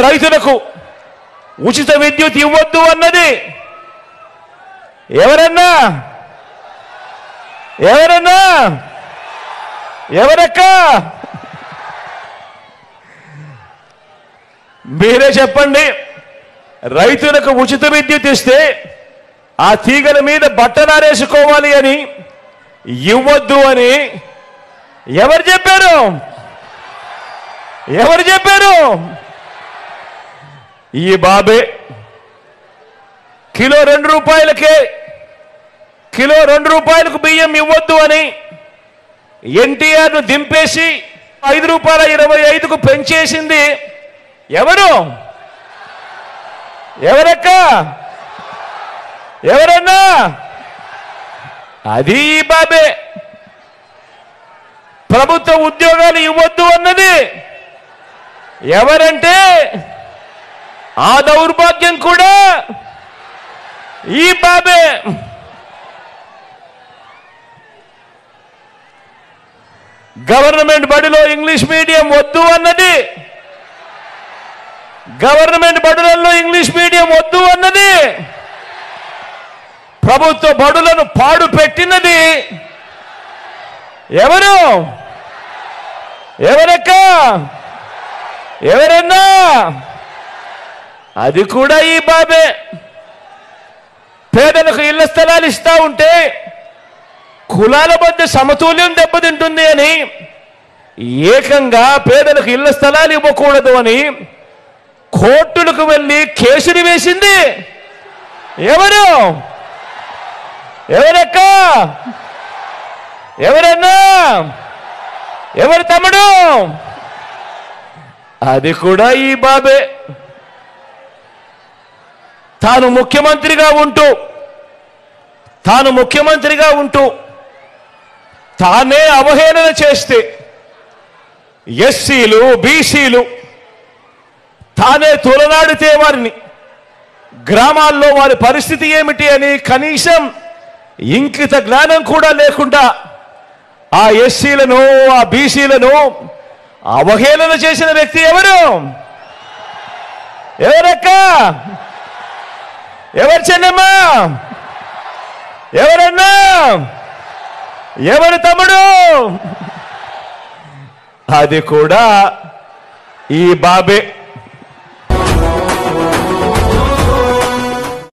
రైతులకు ఉచిత విద్యుత్ ఇవ్వొద్దు అన్నది ఎవరన్నా ఎవరక్క మీరే చెప్పండి. రైతులకు ఉచిత విద్యుత్ ఇస్తే ఆ తీగల మీద బట్టలారేసుకోవాలి అని ఇవ్వొద్దు అని ఎవరు చెప్పారు? ఈ బాబే కిలో 2 రూపాయలకే కిలో 2 రూపాయలకు బియ్యం ఇవ్వొద్దు అని ఎన్టీఆర్ను దింపేసి 5 రూపాయల 25కు పెంచేసింది ఎవరక్క ఎవరన్నా? అది ఈ బాబే. ప్రభుత్వ ఉద్యోగాలు ఇవ్వొద్దు అన్నది ఎవరంటే ఆ దౌర్భాగ్యం కూడా ఈ బాబే. గవర్నమెంట్ బడిలో ఇంగ్లీష్ మీడియం వద్దు అన్నది ప్రభుత్వ బడులను పాడు పెట్టినది ఎవరన్నా? అది కూడా ఈ బాబే. పేదలకు ఇళ్ల స్థలాలు ఇస్తా ఉంటే కులాల మధ్య సమతుల్యం దెబ్బతింటుంది అని ఏకంగా పేదలకు ఇళ్ల స్థలాలు ఇవ్వకూడదు అని కోర్టులకు వెళ్ళి కేసులు వేసింది ఎవరక్క ఎవరన్నా? ఎవరు తమ్ముడు? అది కూడా ఈ బాబే. తాను ముఖ్యమంత్రిగా ఉంటూ తానే అవహేళన చేస్తే ఎస్సీలు బీసీలు తానే తొలనాడితే వారిని గ్రామాల్లో వారి పరిస్థితి ఏమిటి అని కనీసం ఇంకిత జ్ఞానం కూడా లేకుండా ఆ ఎస్సీలను ఆ బీసీలను అవహేళన చేసిన వ్యక్తి ఎవరక్క ఎవరు చెల్లెమ్మా? ఎవరన్నా? ఎవరు తమ్ముడు? అది కూడా ఈ బాబే.